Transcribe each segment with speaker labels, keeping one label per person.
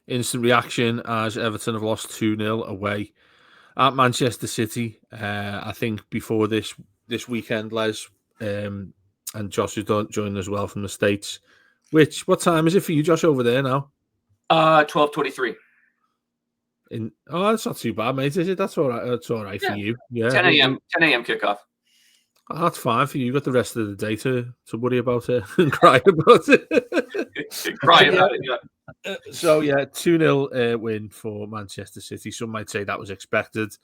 Speaker 1: instant reaction as Everton have lost 2-0 away at Manchester City. I think before this weekend, Les, and Josh has joined as well from the States. What time is it for you, Josh, over there now?
Speaker 2: 12:23.
Speaker 1: That's not too bad, mate, is it? That's all right. That's all right for you. Yeah.
Speaker 2: 10 a.m. kickoff.
Speaker 1: Oh, that's fine for you. You've got the rest of the day to worry about it and cry about it.
Speaker 2: Cry about it, yeah.
Speaker 1: So, 2-0 win for Manchester City. Some might say that was expected.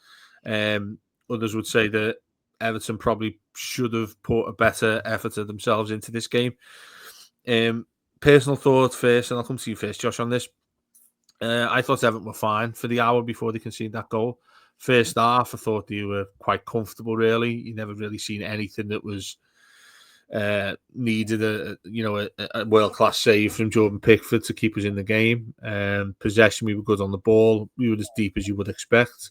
Speaker 1: Others would say that Everton probably should have put a better effort of themselves into this game. Personal thought first, and I'll come to you first, Josh, on this. I thought Everton were fine for the hour before they conceded that goal. First half, I thought they were quite comfortable, really. You never really seen anything that was needed a world-class save from Jordan Pickford to keep us in the game. Possession, we were good on the ball. We were as deep as you would expect.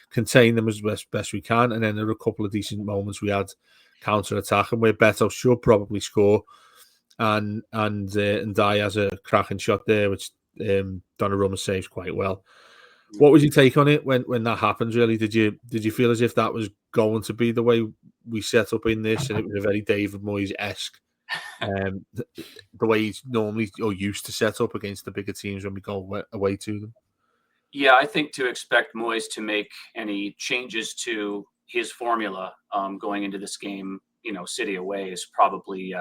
Speaker 1: Contain them as best we can. And then there were a couple of decent moments we had counter-attack, and where Beto should probably score. And Dye has a cracking shot there, which Donnarumma saves quite well. What was your take on it when that happens? Really, did you feel as if that was going to be the way we set up in this, and it was a very David Moyes-esque, the way he's normally or used to set up against the bigger teams when we go away to them?
Speaker 2: Yeah, I think to expect Moyes to make any changes to his formula going into this game, City away, is probably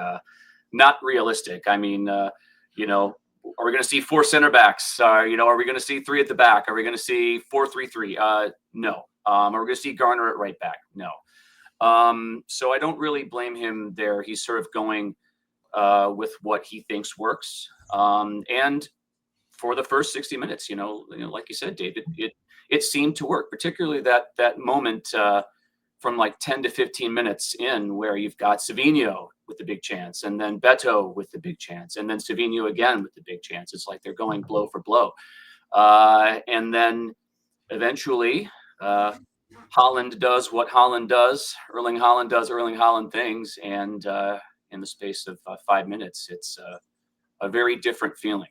Speaker 2: not realistic. I mean, are we going to see 4 center backs? Are we going to see 3 at the back? Are we going to see 4-3-3? No. Are we going to see Garner at right back? No. So I don't really blame him there. He's sort of going with what he thinks works. And for the first 60 minutes, like you said, David, it seemed to work, particularly that moment from like 10 to 15 minutes in, where you've got Savinho with the big chance, and then Beto with the big chance, and then Savinho again with the big chance. It's like they're going blow for blow. And then eventually Haaland does what Haaland does. Erling Haaland does Erling Haaland things. And in the space of 5 minutes, it's a very different feeling,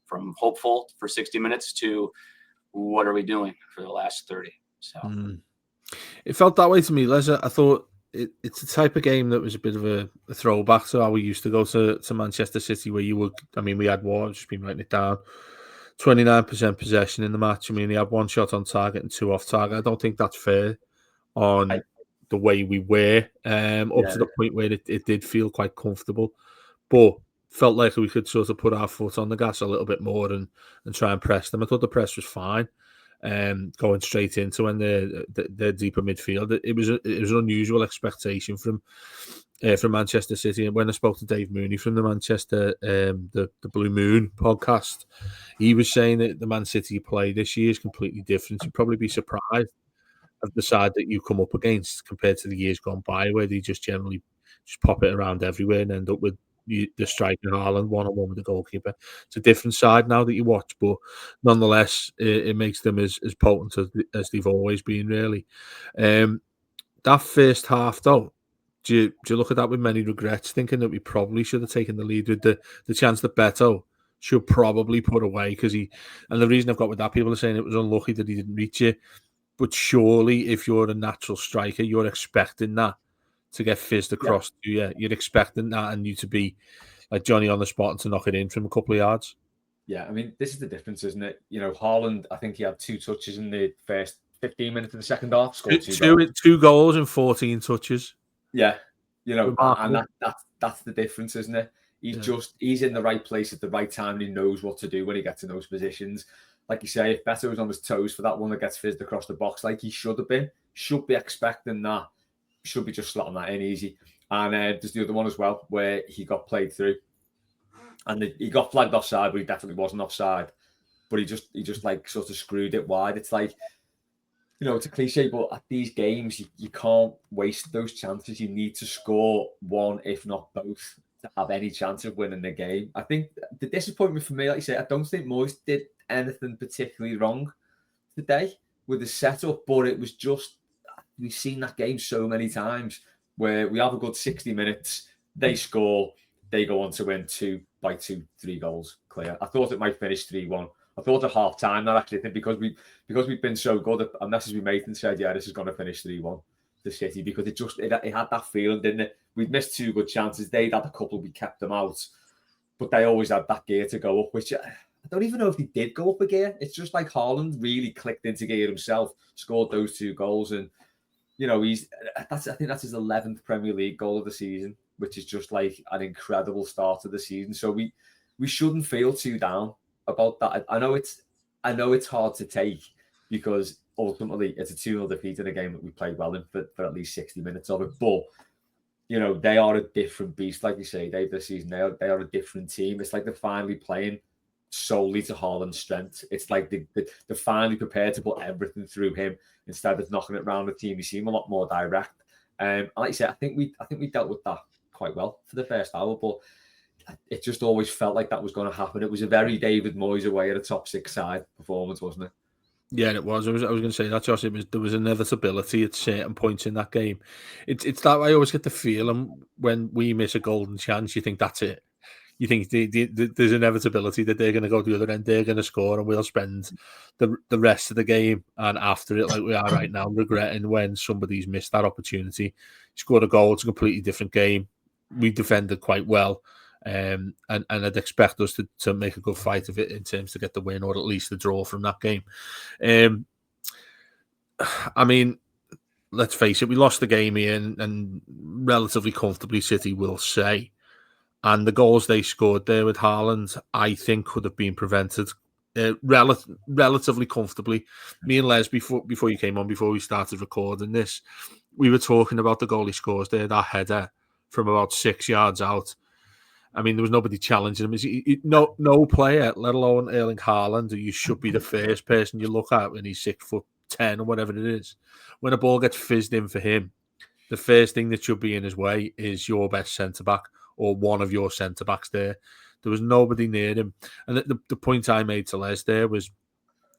Speaker 2: from hopeful for 60 minutes to what are we doing for the last 30. So
Speaker 1: It felt that way to me, Les. I thought it's a type of game that was a bit of a throwback to how we used to go to Manchester City, where we had one, just been writing it down, 29% possession in the match. I mean, he had 1 shot on target and 2 off target. I don't think that's fair on the way we were up to the point where it did feel quite comfortable, but felt like we could sort of put our foot on the gas a little bit more and try and press them. I thought the press was fine. Going straight into when they're deeper midfield, it was an unusual expectation from Manchester City. And when I spoke to Dave Mooney from the Manchester the Blue Moon podcast, he was saying that the Man City play this year is completely different. You'd probably be surprised of the side that you come up against compared to the years gone by, where they just generally just pop it around everywhere and end up with the striker Haaland one-on-one with the goalkeeper. It's a different side now that you watch, but nonetheless, it makes them as potent as they've always been, really. That first half, though, do you look at that with many regrets, thinking that we probably should have taken the lead with the chance that Beto should probably put away? And the reason I've got with that, people are saying it was unlucky that he didn't reach it, but surely if you're a natural striker, you're expecting that to get fizzed across to you. You're expecting that and you to be like Johnny on the spot and to knock it in from a couple of yards.
Speaker 3: Yeah, I mean, this is the difference, isn't it? Haaland, I think he had 2 touches in the first 15 minutes of the second half. Scored
Speaker 1: 2 goals and 14 touches.
Speaker 3: Yeah, and that's the difference, isn't it? He's in the right place at the right time, and he knows what to do when he gets in those positions. Like you say, if Beto was on his toes for that one that gets fizzed across the box, like he should have been, should be expecting that. Should be just slotting that in easy. And there's the other one as well where he got played through, and he got flagged offside, but he definitely wasn't offside. But he just like sort of screwed it wide. It's like, it's a cliche, but at these games you can't waste those chances. You need to score one, if not both, to have any chance of winning the game. I think the disappointment for me, like you say, I don't think Moyes did anything particularly wrong today with the setup, but it was just, we've seen that game so many times where we have a good 60 minutes, they score, they go on to win 2-3 goals clear. I thought it might finish 3-1. I thought at half time that actually, I think because we've been so good, a message we made and said, yeah, this is going to finish 3-1 to City, because it had that feeling, didn't it? We'd missed 2 good chances. They'd had a couple, we kept them out, but they always had that gear to go up, which I don't even know if they did go up a gear. It's just like Haaland really clicked into gear himself, scored those 2 goals, and you know, I think that's his 11th Premier League goal of the season, which is just like an incredible start to the season. So we shouldn't feel too down about that. I know it's hard to take, because ultimately it's a 2-0 defeat in a game that we played well in for at least 60 minutes of it. But you know, they are a different beast, like you say, Dave, this season. They are a different team. It's like they're finally playing solely to Haaland's strength. It's like they're finally prepared to put everything through him instead of knocking it around the team. You seem a lot more direct. And like you said, I think we dealt with that quite well for the first hour, but it just always felt like that was going to happen. It was a very David Moyes away at a top-6 side performance, wasn't it?
Speaker 1: Yeah, it was. I was going to say that, Josh. There was inevitability at certain points in that game. It's that I always get the feeling when we miss a golden chance, you think that's it. You think there's inevitability that they're going to go the other end, they're going to score, and we'll spend the rest of the game and after it, like we are right now, regretting when somebody's missed that opportunity. Scored a goal, it's a completely different game. We defended quite well, and I'd expect us to make a good fight of it in terms to get the win or at least the draw from that game. I mean, let's face it, we lost the game here and relatively comfortably, City will say. And the goals they scored there with Haaland, I think, could have been prevented relatively comfortably. Me and Les, before you came on, before we started recording this, we were talking about the goal he scores there, that header from about 6 yards out. I mean, there was nobody challenging him. No player, let alone Erling Haaland, who you should be the first person you look at when he's 6'10" or whatever it is. When a ball gets fizzed in for him, the first thing that should be in his way is your best centre-back or one of your centre-backs there. There was nobody near him. And the point I made to Les there was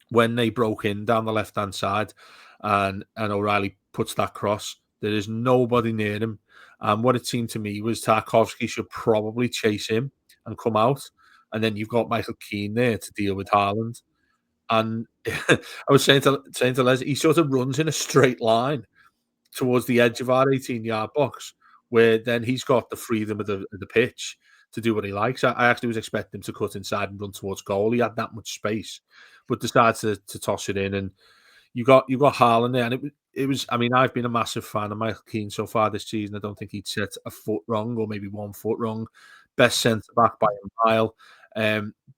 Speaker 1: when they broke in down the left-hand side and O'Reilly puts that cross, there is nobody near him. And what it seemed to me was Tarkowski should probably chase him and come out. And then you've got Michael Keane there to deal with Haaland. And I was saying to Les, he sort of runs in a straight line towards the edge of our 18-yard box, where then he's got the freedom of the pitch to do what he likes. I actually was expecting him to cut inside and run towards goal. He had that much space, but decided to toss it in. And you got Haaland there, and it was. I mean, I've been a massive fan of Michael Keane so far this season. I don't think he'd set a foot wrong, or maybe 1 foot wrong. Best centre back by a mile.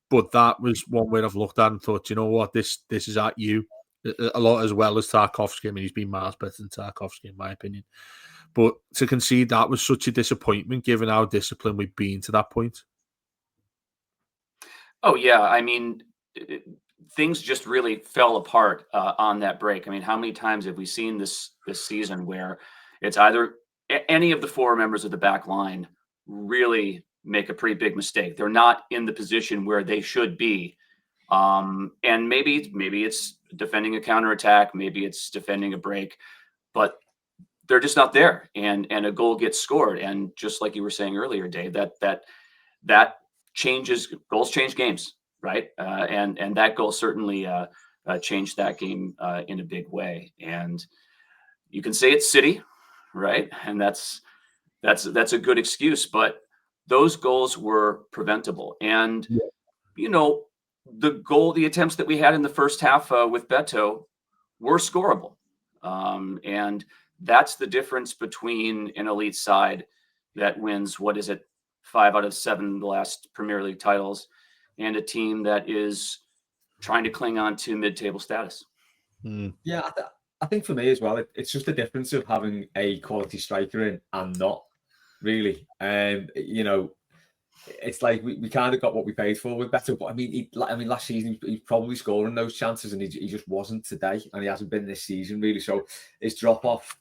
Speaker 1: But that was one where I've looked at and thought, you know what, this is at you. A lot as well as Tarkowski. I mean, he's been miles better than Tarkowski, in my opinion. But to concede that was such a disappointment, given how disciplined we've been to that point.
Speaker 2: Oh, yeah. I mean, things just really fell apart on that break. I mean, how many times have we seen this season where it's either any of the 4 members of the back line really make a pretty big mistake? They're not in the position where they should be. And maybe it's defending a counterattack, maybe it's defending a break, but they're just not there, and a goal gets scored. And just like you were saying earlier, Dave, that changes goals, change games, right? And that goal certainly changed that game in a big way. And you can say it's City, right? And that's a good excuse, but those goals were preventable. And you know, the attempts that we had in the first half with Beto were scorable, and that's the difference between an elite side that wins, 5 out of 7 the last Premier League titles, and a team that is trying to cling on to mid-table status.
Speaker 3: Yeah, I think for me as well, it's just the difference of having a quality striker in and not, really. You know, it's like we kind of got what we paid for with Beto. But I mean, last season he's probably scoring those chances, and he just wasn't today, and he hasn't been this season really. So his drop off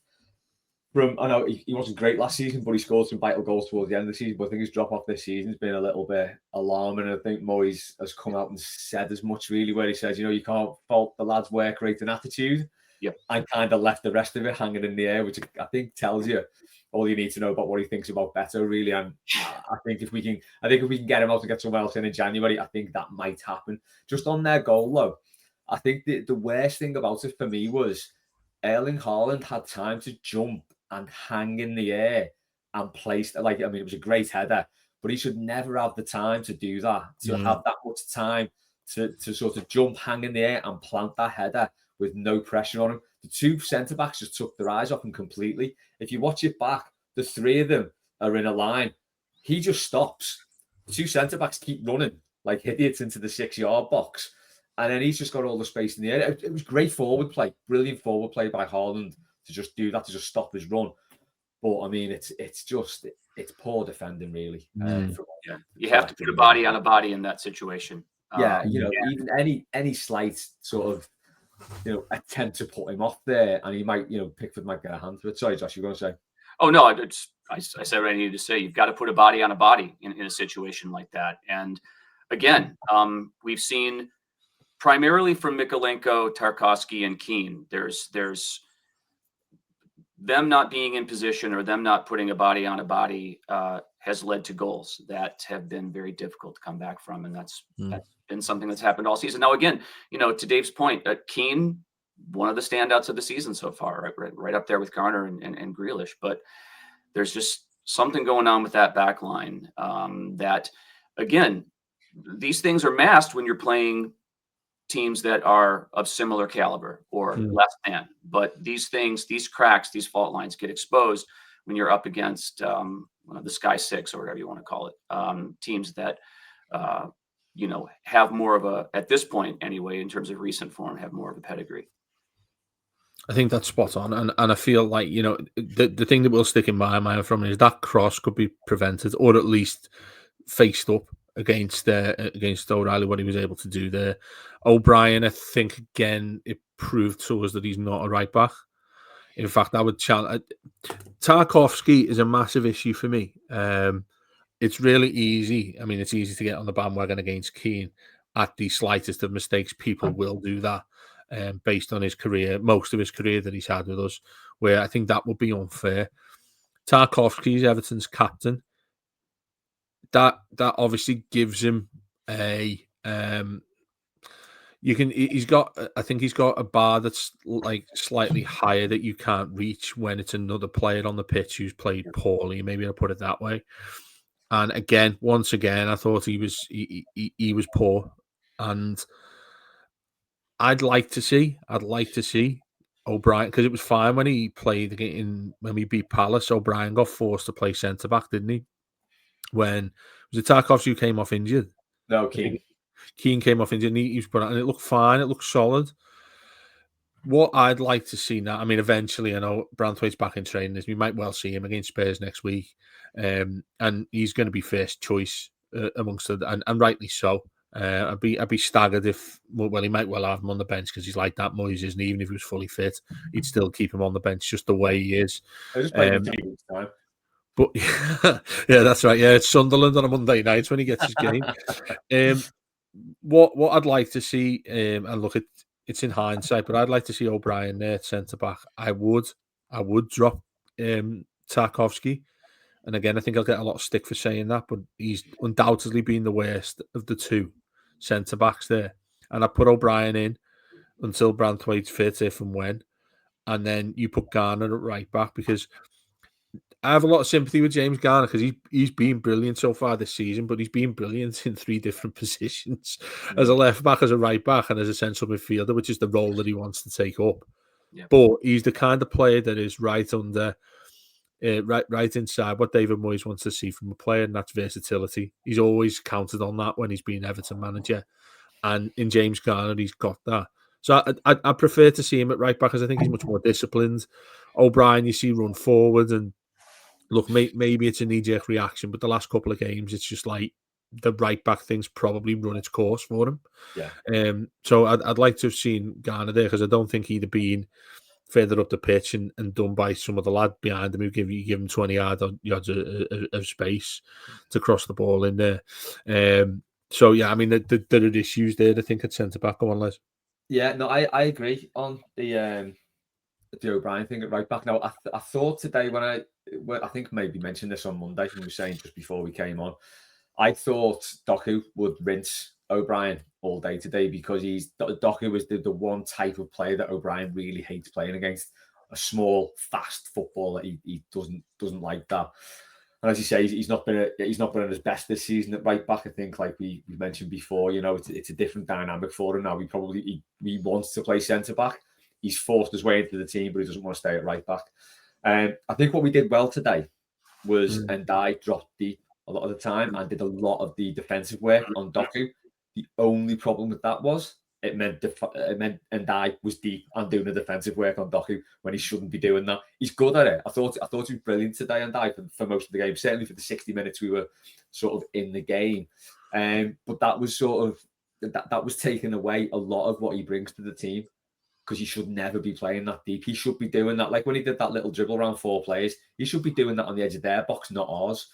Speaker 3: I know he wasn't great last season, but he scored some vital goals towards the end of the season. But I think his drop off this season has been a little bit alarming. And I think Moyes has come out and said as much, really, where he says, you know, you can't fault the lad's work rate and attitude.
Speaker 2: Yep.
Speaker 3: And kind of left the rest of it hanging in the air, which I think tells you all you need to know about what he thinks about Beto, really. And I think if we can get him out and get someone else in January, I think that might happen. Just on their goal, though, I think the worst thing about it for me was Erling Haaland had time to jump and hang in the air and place, it was a great header, but he should never have the time to do that, to have that much time to sort of jump, hang in the air and plant that header with no pressure on him. The two centre-backs just took their eyes off him completely. If you watch it back, the three of them are in a line. He just stops. The two centre-backs keep running like idiots into the 6-yard box. And then he's just got all the space in the air. It was great forward play, brilliant forward play by Haaland to just do that, to just stop his run. But I mean, it's poor defending, really.
Speaker 2: You have to put a body on a body in that situation.
Speaker 3: Even any slight sort of attempt to put him off there, and he might, Pickford might get a hand to it. Sorry, Josh, you were going to say?
Speaker 2: Oh no, I said what I needed to say. You've got to put a body on a body in a situation like that. And again, we've seen primarily from Mykolenko, Tarkowski, and Keane, there's them not being in position or them not putting a body on a body has led to goals that have been very difficult to come back from. And that's been something that's happened all season. Now, again, to Dave's point, Keane, one of the standouts of the season so far, right up there with Garner and Grealish. But there's just something going on with that back line that, again, these things are masked when you're playing teams that are of similar caliber or less than. But these things, these cracks, these fault lines get exposed when you're up against the Sky Six or whatever you want to call it, teams that have more of a, at this point anyway, in terms of recent form, have more of a pedigree.
Speaker 1: I think that's spot on, and I feel like the thing that will stick in my mind from it is that cross could be prevented or at least faced up against O'Reilly, what he was able to do there. O'Brien, I think, again, it proved to us that he's not a right back. In fact, I would challenge. Tarkowski is a massive issue for me. It's really easy. I mean, it's easy to get on the bandwagon against Keane. At the slightest of mistakes, people will do that based on his career, most of his career that he's had with us, where I think that would be unfair. Tarkowski is Everton's captain. That obviously gives him a he's got a bar that's like slightly higher that you can't reach when it's another player on the pitch who's played poorly. Maybe I'll put it that way. And once again, I thought he was poor, and I'd like to see O'Brien, because it was fine when he played when we beat Palace. O'Brien got forced to play centre back, didn't he? When was it Tarkowski who came off injured?
Speaker 3: No, Keane.
Speaker 1: Keane came off injured and he was put out, and it looked fine. It looked solid. What I'd like to see now, I mean, eventually, I know Branthwaite's back in training. We might well see him against Spurs next week, and he's going to be first choice amongst it, and rightly so. I'd be staggered if, well, he might well have him on the bench because he's like that, Moyes, isn't he? Even if he was fully fit, he'd still keep him on the bench just the way he is.
Speaker 3: I just played 3 weeks time.
Speaker 1: But yeah, that's right. Yeah, it's Sunderland on a Monday night when he gets his game. What I'd like to see, and look, it's in hindsight, but I'd like to see O'Brien there at centre back. I would drop Tarkowski, and again, I think I'll get a lot of stick for saying that, but he's undoubtedly been the worst of the two centre backs there. And I put O'Brien in until Branthwaite's fit, if and when, and then you put Garner at right back, because I have a lot of sympathy with James Garner because he's been brilliant so far this season, but he's been brilliant in 3 different positions, as a left back, as a right back, and as a central midfielder, which is the role that he wants to take up. Yeah. But he's the kind of player that is right under, right inside what David Moyes wants to see from a player, and that's versatility. He's always counted on that when he's been Everton manager, and in James Garner, he's got that. So I prefer to see him at right back because I think he's much more disciplined. O'Brien, you see, run forward and. Look, maybe it's a knee-jerk reaction, but the last couple of games, it's just like the right-back thing's probably run its course for him.
Speaker 3: Yeah.
Speaker 1: So I'd like to have seen Garner there because I don't think he'd have been further up the pitch and done by some of the lad behind him who give him 20 yards of space to cross the ball in there. So, yeah, I mean, there are issues there, I think, at centre-back. Go on, Les.
Speaker 3: Yeah, no, I agree on the the O'Brien thing at right back. Now, I thought today when I think maybe mentioned this on Monday, we were saying just before we came on, I thought Doku would rinse O'Brien all day today because Doku is the one type of player that O'Brien really hates playing against. A small, fast footballer. He doesn't like that. And as you say, he's not been at his best this season at right back. I think, like we mentioned before, it's a different dynamic for him now. He wants to play centre back. He's forced his way into the team, but he doesn't want to stay at right back. I think what we did well today was Ndai dropped deep a lot of the time and did a lot of the defensive work on Doku. The only problem with that was it meant Ndai was deep and doing the defensive work on Doku when he shouldn't be doing that. He's good at it. I thought he was brilliant today, Ndai, for most of the game. Certainly for the 60 minutes we were sort of in the game. But that was sort of that was taking away a lot of what he brings to the team. Because he should never be playing that deep. He should be doing that. Like when he did that little dribble around 4 players, he should be doing that on the edge of their box, not ours.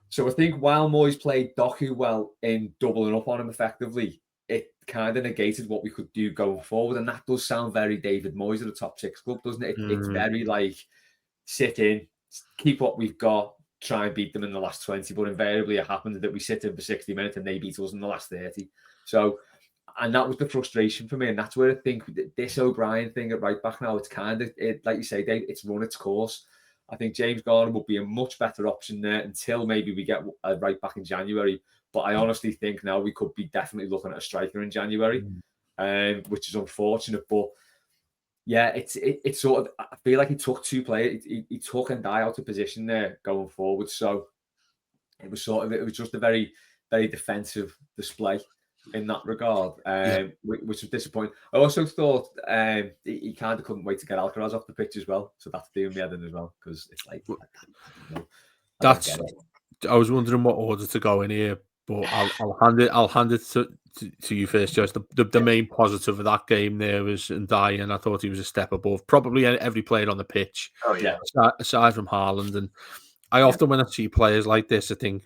Speaker 3: So I think while Moyes played Doku well in doubling up on him effectively, it kind of negated what we could do going forward. And that does sound very David Moyes at a top 6 club, doesn't it? It's very like sit in, keep what we've got, try and beat them in the last 20. But invariably it happens that we sit in for 60 minutes and they beat us in the last 30. So... And that was the frustration for me. And that's where I think this O'Brien thing at right back now, it's kind of, like you say, Dave, it's run its course. I think James Garner will be a much better option there until maybe we get a right back in January. But I honestly think now we could be definitely looking at a striker in January, which is unfortunate. But yeah, it's sort of, I feel like he took 2 players. He took Ndai out of position there going forward. So it was just a very, very defensive display in that regard, which was disappointing. I also thought he kind of couldn't wait to get Alcaraz off the pitch as well, so that's doing me head in as well because it's like
Speaker 1: I was wondering what order to go in here, but I'll hand it to you first, Josh. The main positive of that game there was Ndai, and I thought he was a step above probably every player on the pitch.
Speaker 2: Oh yeah,
Speaker 1: aside from Haaland, and I often when I see players like this, I think.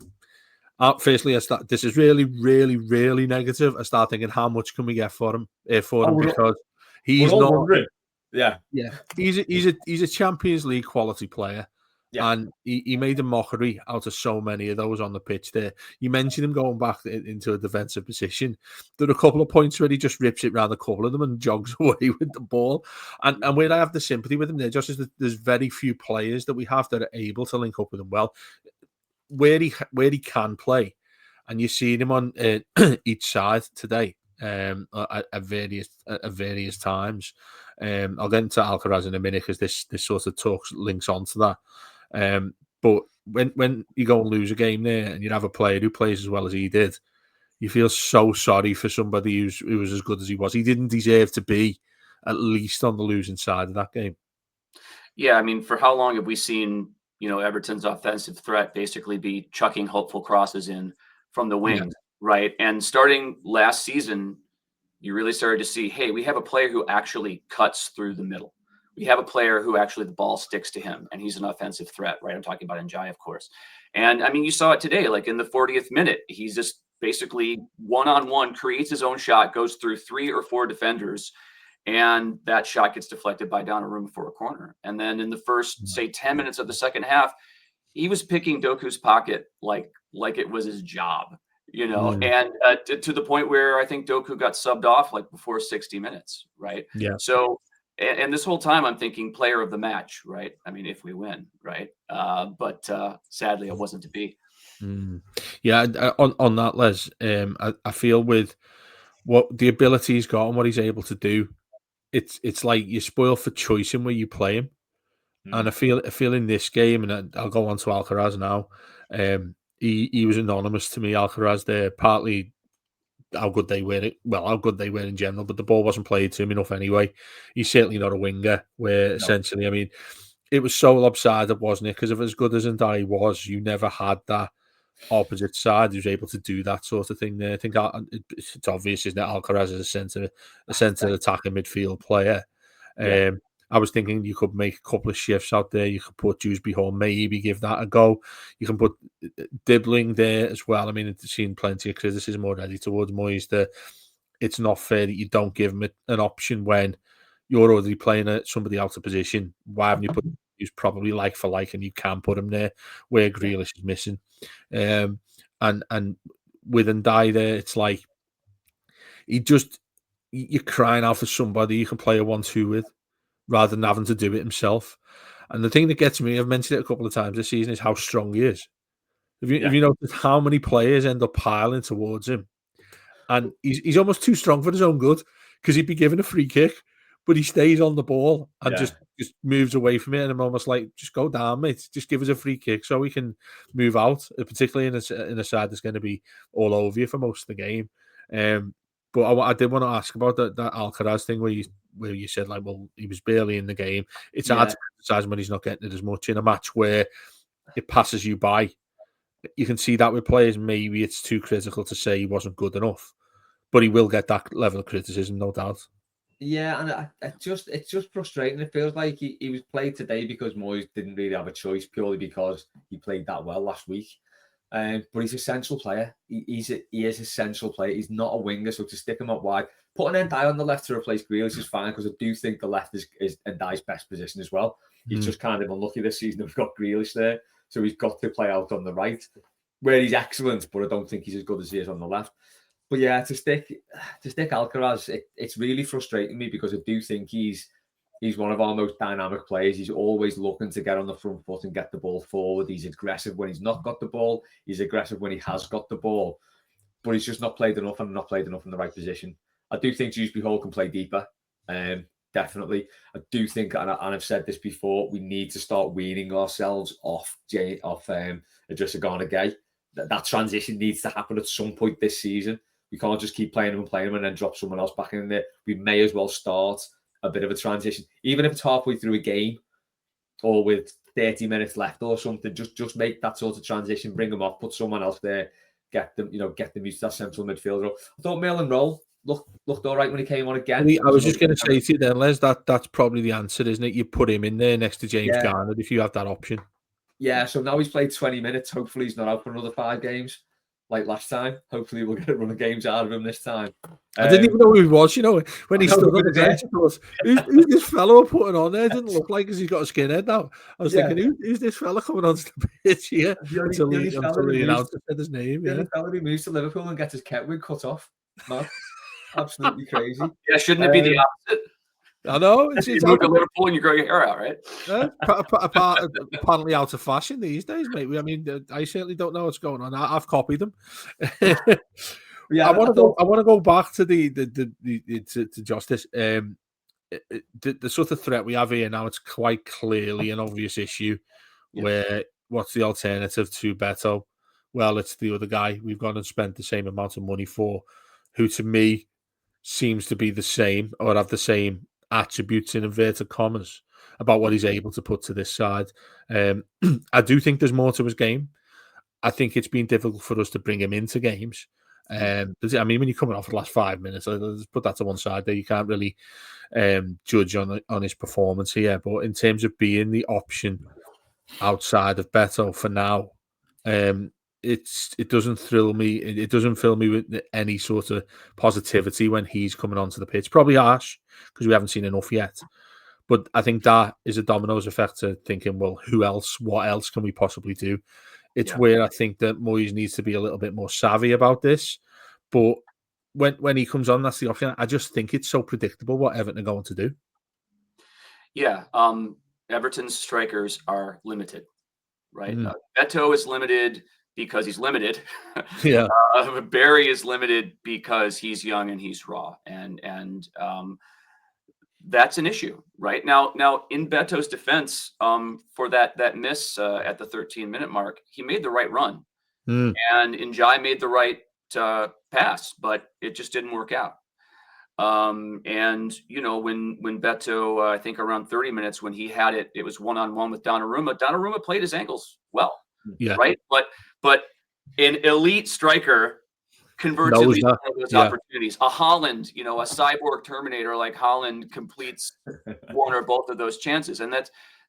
Speaker 1: Firstly, this is really, really, really negative. I start thinking, how much can we get for him? Because he's not.
Speaker 3: Wondering.
Speaker 1: Yeah. He's a Champions League quality player, and he made a mockery out of so many of those on the pitch. There, you mentioned him going back into a defensive position. There are a couple of points where he just rips it round a couple of them and jogs away with the ball. And where I have the sympathy with him there, just is that there's very few players that we have that are able to link up with him well. Where he can play, and you've seen him on each side today at various times. I'll get into Alcaraz in a minute because this sort of links onto that. But when you go and lose a game there, and you have a player who plays as well as he did, you feel so sorry for somebody who was as good as he was. He didn't deserve to be at least on the losing side of that game.
Speaker 2: Yeah, I mean, for how long have we seen? Everton's offensive threat basically be chucking hopeful crosses in from the wing, right? And starting last season, you really started to see, hey, we have a player who actually cuts through the middle. We have a player who actually the ball sticks to him, and he's an offensive threat, right? I'm talking about Njai, of course. And I mean, you saw it today, like in the 40th minute, he's just basically one-on-one, creates his own shot, goes through 3 or 4 defenders, and that shot gets deflected by Donnarumma for a corner. And then in the first, say, 10 minutes of the second half, he was picking Doku's pocket like it was his job, and to the point where I think Doku got subbed off like before 60 minutes, right?
Speaker 1: Yeah.
Speaker 2: So, and this whole time I'm thinking player of the match, right? I mean, if we win, right? But sadly, it wasn't to be.
Speaker 1: Yeah, on that, Les, I feel with what the ability he's got and what he's able to do, it's like you're spoiled for choice in where you play him. And I feel in this game, and I'll go on to Alcaraz now. He was anonymous to me, Alcaraz there, partly how good they were in general, but the ball wasn't played to him enough anyway. He's certainly not a winger where essentially, I mean, it was so lopsided, wasn't it? Because of as good as Ndai was, you never had that opposite side who's able to do that sort of thing there. I think it's obvious, isn't it? Alcaraz is a centre attacking midfield player. I was thinking you could make a couple of shifts out there. You could put Dewsbury home, maybe give that a go. You can put Dibbling there as well. I mean, it's seen plenty of criticism already towards Moyes that it's not fair that you don't give him an option when you're already playing somebody out of position. Why haven't you put who's probably like for like, and you can put him there where Grealish is missing? And with Ndiaye there, it's like you're crying out for somebody you can play a 1-2 with, rather than having to do it himself. And the thing that gets me, I've mentioned it a couple of times this season, is how strong he is. If you notice how many players end up piling towards him, and he's almost too strong for his own good, because he'd be given a free kick, but he stays on the ball and just moves away from it. And I'm almost like, just go down, mate. Just give us a free kick so we can move out, particularly in a side that's going to be all over you for most of the game. But I did want to ask about that Alcaraz thing where you said, like, well, he was barely in the game. It's hard to criticize when he's not getting it as much in a match where it passes you by. You can see that with players, maybe it's too critical to say he wasn't good enough, but he will get that level of criticism, no doubt.
Speaker 3: Yeah, and it's just frustrating. It feels like he was played today because Moyes didn't really have a choice, purely because he played that well last week. But he's a central player. He is a central player. He's not a winger, so to stick him up wide, putting Ndiaye on the left to replace Grealish is fine, because I do think the left is Ndiaye's best position as well. He's just kind of unlucky this season. We've got Grealish there, so he's got to play out on the right, where he's excellent, but I don't think he's as good as he is on the left. But yeah, to stick Alcaraz, it's really frustrating me, because I do think he's one of our most dynamic players. He's always looking to get on the front foot and get the ball forward. He's aggressive when he's not got the ball. He's aggressive when he has got the ball. But he's just not played enough, and not played enough in the right position. I do think Dewsbury Hall can play deeper. Definitely. I do think, and I've said this before, we need to start weaning ourselves off Idrissa Gana Gueye. That transition needs to happen at some point this season. We can't just keep playing him and then drop someone else back in there. We may as well start a bit of a transition, even if it's halfway through a game or with 30 minutes left or something. Just make that sort of transition, bring them off, put someone else there, get them used to that central midfielder. I thought Merlin Roll looked all right when he came on again.
Speaker 1: I was just going to say to you then, Les, that's probably the answer, isn't it? You put him in there next to James Garner if you have that option.
Speaker 3: Yeah, so now he's played 20 minutes. Hopefully he's not out for another 5 games like last time. Hopefully we'll get a run of games out of him this time.
Speaker 1: I didn't even know who he was, when he stood on the bench. Who's this fellow putting on there? It didn't look like, because he's got a skinhead now. I was thinking, who's this fella coming onto the pitch here? Until he announced his name.
Speaker 3: The fella who moves to Liverpool and gets his Ketwig cut off. Mad. Absolutely crazy.
Speaker 2: Yeah, shouldn't it be the opposite?
Speaker 1: I know.
Speaker 2: You move to Liverpool and you grow your hair out, right?
Speaker 1: Apparently out of fashion these days, mate. I mean, I certainly don't know what's going on. I've copied them. I want to go back to to justice. The sort of threat we have here now, it's quite clearly an obvious issue. Where what's the alternative to Beto? Well, it's the other guy we've gone and spent the same amount of money for, who to me seems to be the same or have the same attributes, in inverted commas, about what he's able to put to this side. I do think there's more to his game. I think it's been difficult for us to bring him into games. I mean, when you're coming off the last 5 minutes, let's put that to one side there. You can't really judge on his performance here. But in terms of being the option outside of Beto for now, it doesn't thrill me. It doesn't fill me with any sort of positivity when he's coming onto the pitch. Probably harsh, because we haven't seen enough yet. But I think that is a dominoes effect to thinking, well, who else? What else can we possibly do? It's where I think that Moyes needs to be a little bit more savvy about this. But when he comes on, that's the option. I just think it's so predictable what Everton are going to do.
Speaker 2: Yeah. Everton's strikers are limited, right? Beto is limited because he's limited.
Speaker 1: Yeah.
Speaker 2: Barry is limited because he's young and he's raw. And that's an issue, right? Now in Beto's defense, for that miss at the 13-minute mark, he made the right run. And Ndiaye made the right pass, but it just didn't work out. And when Beto, I think around 30 minutes, when he had it, it was one-on-one with Donnarumma. Donnarumma played his angles well, right? But an elite striker converts at least one of those opportunities. A Haaland, a cyborg Terminator like Haaland completes one or both of those chances, and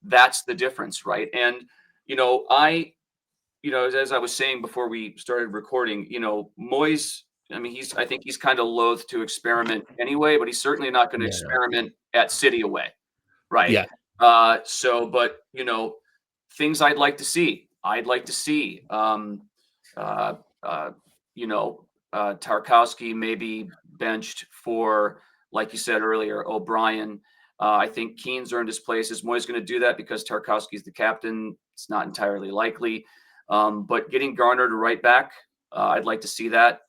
Speaker 2: that's the difference, right? And as I was saying before we started recording, Moyes I mean, I think he's kind of loath to experiment anyway, but he's certainly not going to experiment at City away, right?
Speaker 1: Yeah.
Speaker 2: But things I'd like to see. I'd like to see, Tarkowski maybe benched for, like you said earlier, O'Brien. I think Keane's earned his place. Is Moyes going to do that because Tarkowski's the captain? It's not entirely likely. But getting Garner to right back, I'd like to see that.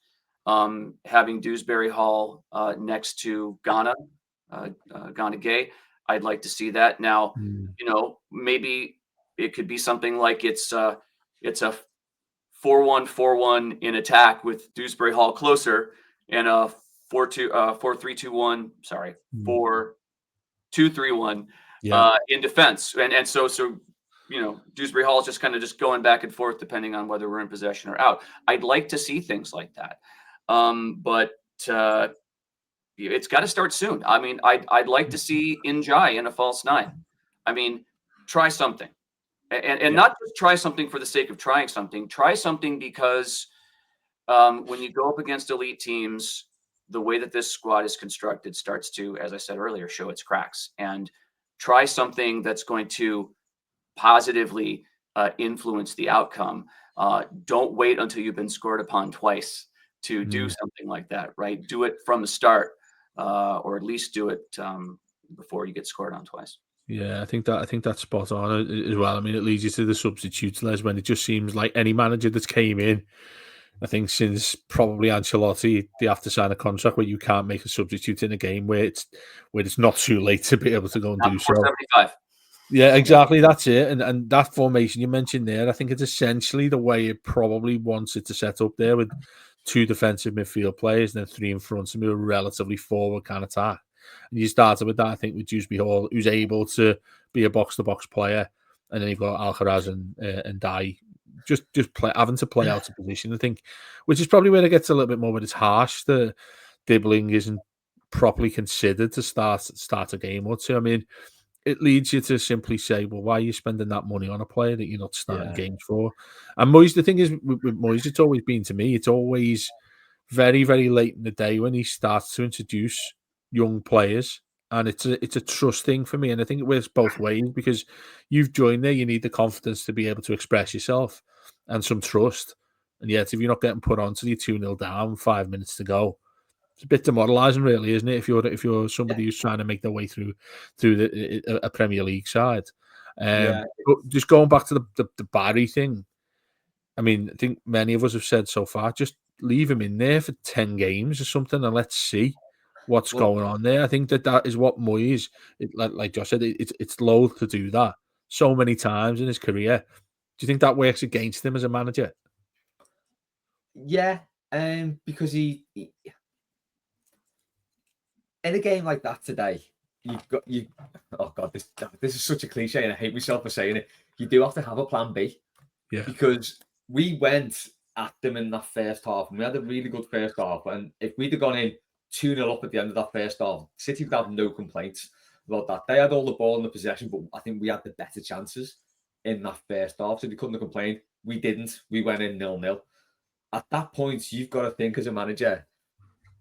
Speaker 2: Having Dewsbury Hall next to Ghana Gay, I'd like to see that. Now, maybe it could be something like it's a 4-1-4-1 in attack with Dewsbury Hall closer, and a 4-2-4-3-2-1. Sorry, 4-2-3-1 in defense, and so Dewsbury Hall is just kind of going back and forth depending on whether we're in possession or out. I'd like to see things like that, but it's got to start soon. I mean, I'd like to see Njai in a false nine. I mean, try something. And not just try something for the sake of trying something. Try something because when you go up against elite teams, the way that this squad is constructed starts to, as I said earlier, show its cracks. And try something that's going to positively influence the outcome. Don't wait until you've been scored upon twice to do something like that, right? Do it from the start, or at least do it before you get scored on twice.
Speaker 1: Yeah, I think that's spot on as well. I mean, it leads you to the substitutes, Les, when it just seems like any manager that's came in, I think since probably Ancelotti, they have to sign a contract where you can't make a substitute in a game where it's not too late to be able to go and do so.
Speaker 2: 475.
Speaker 1: Yeah, exactly. That's it. And that formation you mentioned there, I think it's essentially the way it probably wants it to set up there, with 2 defensive midfield players and then 3 in front of me, a relatively forward kind of attack. And you started with that, I think, with Dewsbury Hall, who's able to be a box-to-box player, and then you've got Alcaraz and Dai just having to play out of position, I think, which is probably where it gets a little bit more, but it's harsh. The dribbling isn't properly considered to start a game or two. I mean, it leads you to simply say, well, why are you spending that money on a player that you're not starting games for? And Moyes, the thing is, with Moyes, it's always been, to me, it's always very, very late in the day when he starts to introduce young players. And it's a trust thing for me. And I think it works both ways, because you've joined there, you need the confidence to be able to express yourself and some trust. And yet, if you're not getting put on to you 2-0 down, 5 minutes to go, it's a bit demoralising, really, isn't it? If you're somebody who's trying to make their way through a Premier League side. But just going back to the Barry thing, I mean, I think many of us have said so far, just leave him in there for 10 games or something, and let's see what's going on there. I think that is what Moyes, like Josh said, it's loath to do that so many times in his career. Do you think that works against him as a manager?
Speaker 3: Yeah, because he in a game like that today, oh God, this is such a cliche, and I hate myself for saying it. You do have to have a plan B. Yeah. Because we went at them in that first half, and we had a really good first half. And if we'd have gone in 2-0 up at the end of that first half, City would have no complaints about that. They had all the ball in the possession, but I think we had the better chances in that first half, so they couldn't have complained. We didn't. We went in 0-0. At that point, you've got to think as a manager,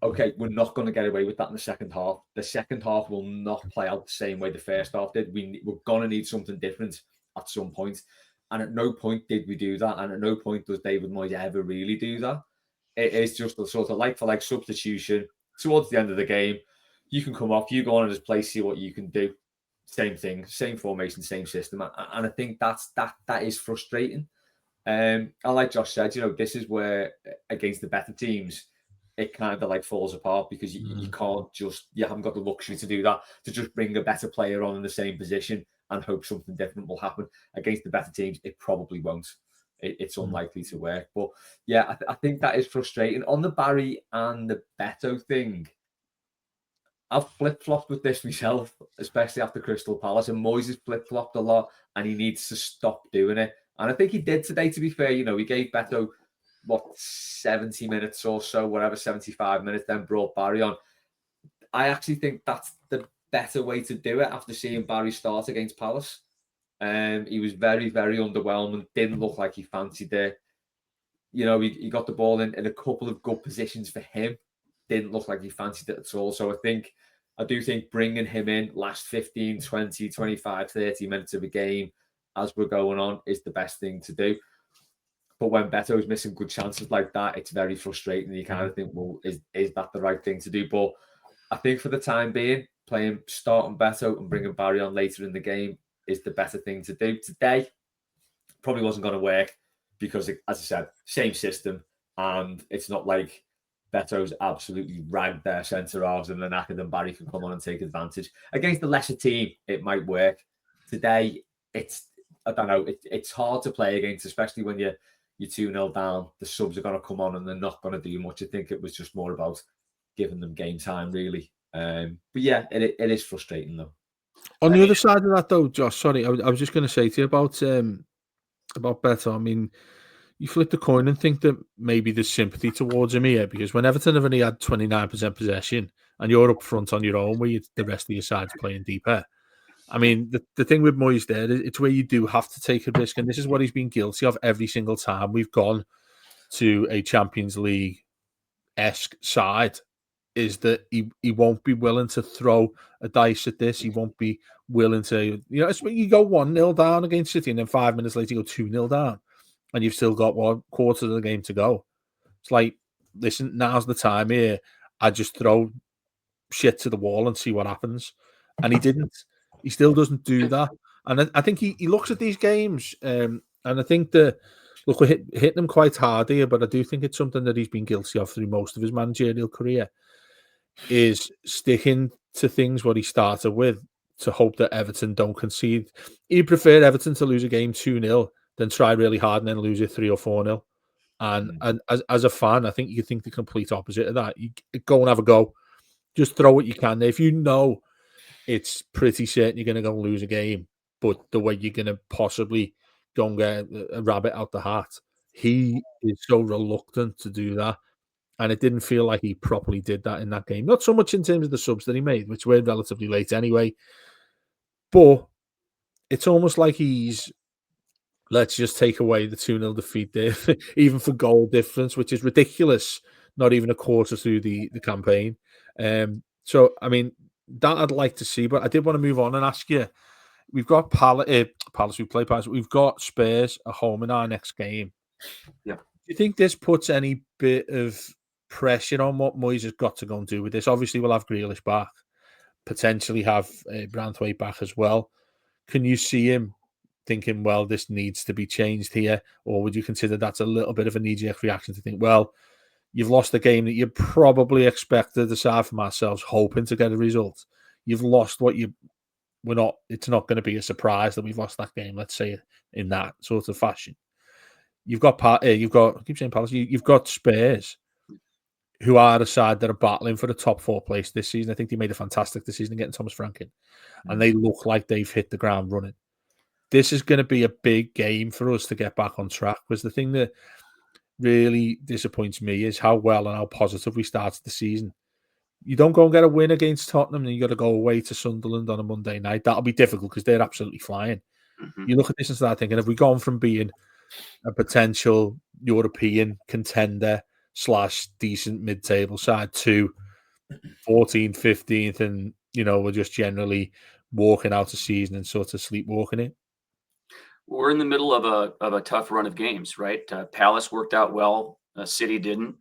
Speaker 3: okay, we're not going to get away with that in the second half. The second half will not play out the same way the first half did. We're going to need something different at some point. And at no point did we do that. And at no point does David Moyes ever really do that. It is just a sort of like-for-like substitution. Towards the end of the game, you can come off, you go on in his place, see what you can do. Same thing, same formation, same system. And I think that is frustrating. And like Josh said, this is where, against the better teams, it kind of like falls apart, because you haven't got the luxury to do that, to just bring a better player on in the same position and hope something different will happen. Against the better teams, it probably won't. It's unlikely to work. But yeah, I think that is frustrating. On the Barry and the Beto thing, I've flip-flopped with this myself, especially after Crystal Palace, and Moyes has flip-flopped a lot, and he needs to stop doing it. And I think he did today, to be fair. He gave Beto 70 minutes or so, whatever, 75 minutes, then brought Barry on. I actually think that's the better way to do it after seeing Barry start against Palace. He was very, very underwhelming. Didn't look like he fancied it. you know, he got the ball in a couple of good positions for him. Didn't look like he fancied it at all. So I do think bringing him in last 15, 20, 25, 30 minutes of a game as we're going on is the best thing to do. But when Beto's missing good chances like that, it's very frustrating. You kind of think, well, is that the right thing to do? But I think for the time being, starting Beto and bringing Barry on later in the game is the better thing to do. Today, probably wasn't going to work because, as I said, same system. And it's not like Beto's absolutely ragged their centre halves and then Akad and Barry can come on and take advantage. Against the lesser team, it might work. Today, I don't know, it's hard to play against, especially when you're 2-0 down. The subs are going to come on and they're not going to do much. I think it was just more about giving them game time, really. But yeah, it is frustrating, though.
Speaker 1: On the other side of that, though, Josh, sorry, I was just going to say to you about Beto. I mean, you flip the coin and think that maybe there's sympathy towards him here, because when Everton have only had 29% possession and you're up front on your own, where the rest of your side's playing deeper. I mean, the thing with Moyes there, it's where you do have to take a risk, and this is what he's been guilty of every single time we've gone to a Champions League-esque side, is that he won't be willing to throw a dice at this. He won't be willing to, it's when you go 1-0 down against City and then 5 minutes later you go 2-0 down and you've still got 1/4 of the game to go. It's like, listen, now's the time here. I just throw shit to the wall and see what happens. And he didn't. He still doesn't do that. And I think he looks at these games, and I think that, look, we're hitting him quite hard here, but I do think it's something that he's been guilty of through most of his managerial career, is sticking to things what he started with to hope that Everton don't concede. He'd prefer Everton to lose a game 2-0 than try really hard and then lose it 3 or 4-0. And as a fan, I think you think the complete opposite of that. You go and have a go. Just throw what you can. If you know it's pretty certain you're going to go and lose a game, but the way you're going to possibly go and get a rabbit out the hat, he is so reluctant to do that. And it didn't feel like he properly did that in that game. Not so much in terms of the subs that he made, which were relatively late anyway, but it's almost like let's just take away the 2-0 defeat there, even for goal difference, which is ridiculous, not even a quarter through the campaign. So, I mean, that I'd like to see, but I did want to move on and ask you, we've got Palace, we play Palace, we've got Spurs at home in our next game.
Speaker 2: Yeah.
Speaker 1: Do you think this puts any bit of pressure on what Moyes has got to go and do with this? Obviously, we'll have Grealish back, potentially have Branthwaite back as well. Can you see him thinking, well, this needs to be changed here? Or would you consider that's a little bit of a knee-jerk reaction to think, well, you've lost a game that you probably expected, aside from ourselves, hoping to get a result. You've lost what it's not going to be a surprise that we've lost that game, let's say, in that sort of fashion. You've got I keep saying Palace, you've got Spurs, who are a side that are battling for the top 4 place this season. I think they made a fantastic decision getting Thomas Frank in, and they look like they've hit the ground running. This is going to be a big game for us to get back on track, because the thing that really disappoints me is how well and how positive we started the season. You don't go and get a win against Tottenham and you got to go away to Sunderland on a Monday night. That'll be difficult because they're absolutely flying. Mm-hmm. You look at this and start thinking, have we gone from being a potential European contender / decent mid-table side to 14th, 15th, and we're just generally walking out a season and sort of sleepwalking it?
Speaker 2: We're in the middle of a tough run of games, right? Palace worked out well. City didn't.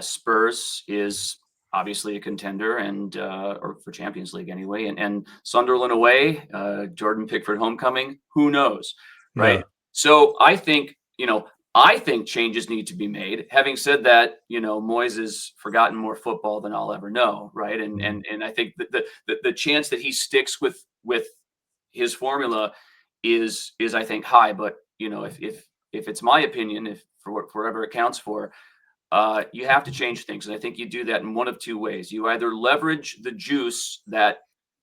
Speaker 2: Spurs is obviously a contender or for Champions League anyway. And Sunderland away, Jordan Pickford homecoming, who knows, right? Yeah. So I think changes need to be made. Having said that, Moyes has forgotten more football than I'll ever know, right? And I think that the chance that he sticks with his formula is I think high. But if it's my opinion, if for whatever it counts for, you have to change things. And I think you do that in one of two ways. You either leverage the juice that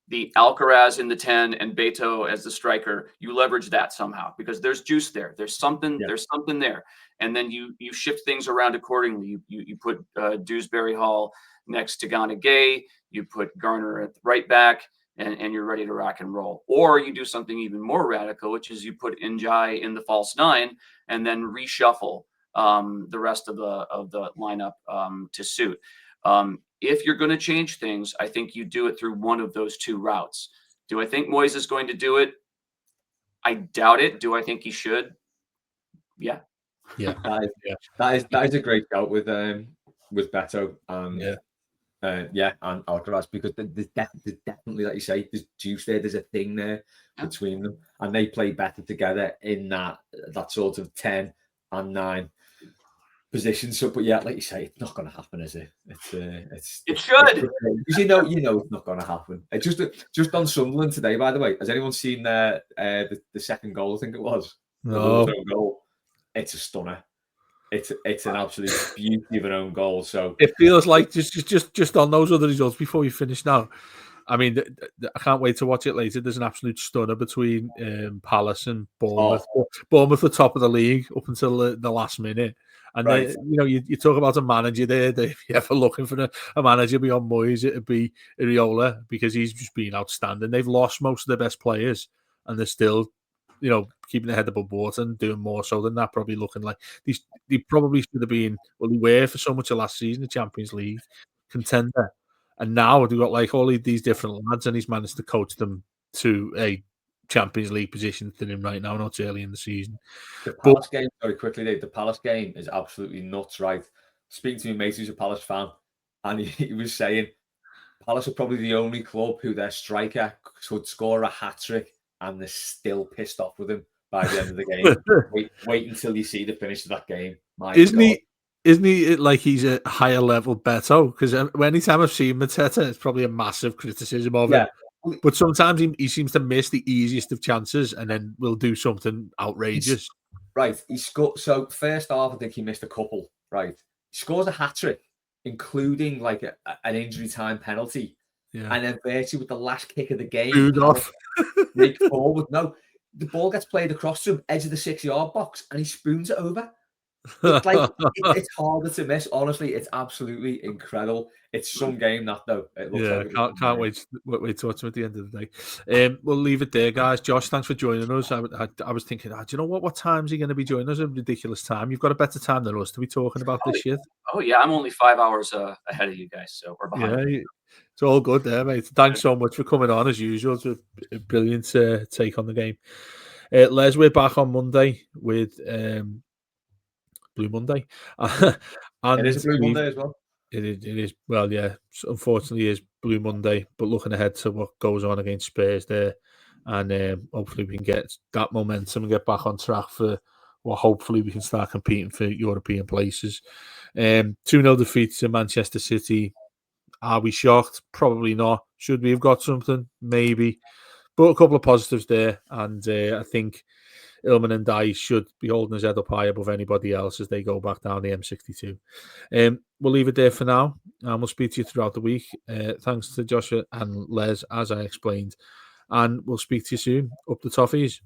Speaker 2: the Alcaraz in the 10 and Beto as the striker, you leverage that somehow because there's juice there. There's something there. And then you shift things around accordingly. You put Dewsbury Hall next to Gana Gay. You put Garner at the right back, and you're ready to rock and roll. Or you do something even more radical, which is you put Njai in the false 9 and then reshuffle the rest of the lineup to suit. If you're going to change things, I think you do it through one of those two routes. Do I think Moyes is going to do it? I doubt it. Do I think he should? Yeah.
Speaker 1: Yeah.
Speaker 3: That is a great shout with Beto and and Alcaraz, because there's definitely, like you say, there's juice there. There's a thing there between them, and they play better together in that sort of 10 and 9 position. So, but yeah, like you say, it's not going to happen, is it?
Speaker 2: It should.
Speaker 3: Because you know it's not going to happen. Just on Sunderland today, by the way, has anyone seen the second goal? I think it was.
Speaker 1: No.
Speaker 3: The goal. It's a stunner. It's an absolute beauty of an own goal. So
Speaker 1: it feels like just on those other results before we finish now. I mean, I can't wait to watch it later. There's an absolute stunner between Palace and Bournemouth. Bournemouth are top of the league up until the last minute. And right. You talk about a manager there. If you're ever looking for a manager beyond Moyes, it'd be Iraola, because he's just been outstanding. They've lost most of their best players, and they're still, keeping their head above water and doing more so than that. Probably looking like they probably should have been. Well, they were for so much of last season, the Champions League contender, and now they've got like all these different lads, and he's managed to coach them to a Champions League position than him right now, not early in the season.
Speaker 3: The Palace game, very quickly, Dave, the Palace game is absolutely nuts, right? Speaking to my mate who's a Palace fan, and he was saying Palace are probably the only club who their striker could score a hat-trick and they're still pissed off with him by the end of the game. wait until you see the finish of that game.
Speaker 1: Isn't he like he's a higher level Beto? Because anytime I've seen Mateta, it's probably a massive criticism of him. But sometimes he seems to miss the easiest of chances and then will do something outrageous.
Speaker 3: Right. He scored. So first half, I think he missed a couple. Right. He scores a hat-trick, including like an injury time penalty. Yeah. And then virtually with the last kick of the game, break forward. No, the ball gets played across to him, edge of the 6-yard box, and he spoons it over. It's like it's harder to miss. Honestly, it's absolutely incredible. It's some game that though. It looks like
Speaker 1: can't wait to watch him at the end of the day. We'll leave it there, guys. Josh, thanks for joining us. I was thinking, do you know what time is he going to be joining us? A ridiculous time. You've got a better time than us to be talking about this shit.
Speaker 2: Oh yeah, I'm only 5 hours ahead of you guys, so we're behind.
Speaker 1: Yeah, it's all good there, mate. Thanks so much for coming on as usual. It's a brilliant take on the game. Les, we're back on Monday with Blue Monday.
Speaker 3: And it is Blue Monday as well.
Speaker 1: It is. Well, yeah, unfortunately it is Blue Monday, but looking ahead to what goes on against Spurs there, and hopefully we can get that momentum and get back on track for what hopefully we can start competing for European places. 2-0 defeat to Manchester City. Are we shocked? Probably not. Should we have got something? Maybe. But a couple of positives there, and I think Ilman and Dice should be holding his head up high above anybody else as they go back down the M62. We'll leave it there for now, and we'll speak to you throughout the week. Thanks to Joshua and Les, as I explained, and we'll speak to you soon. Up the Toffees.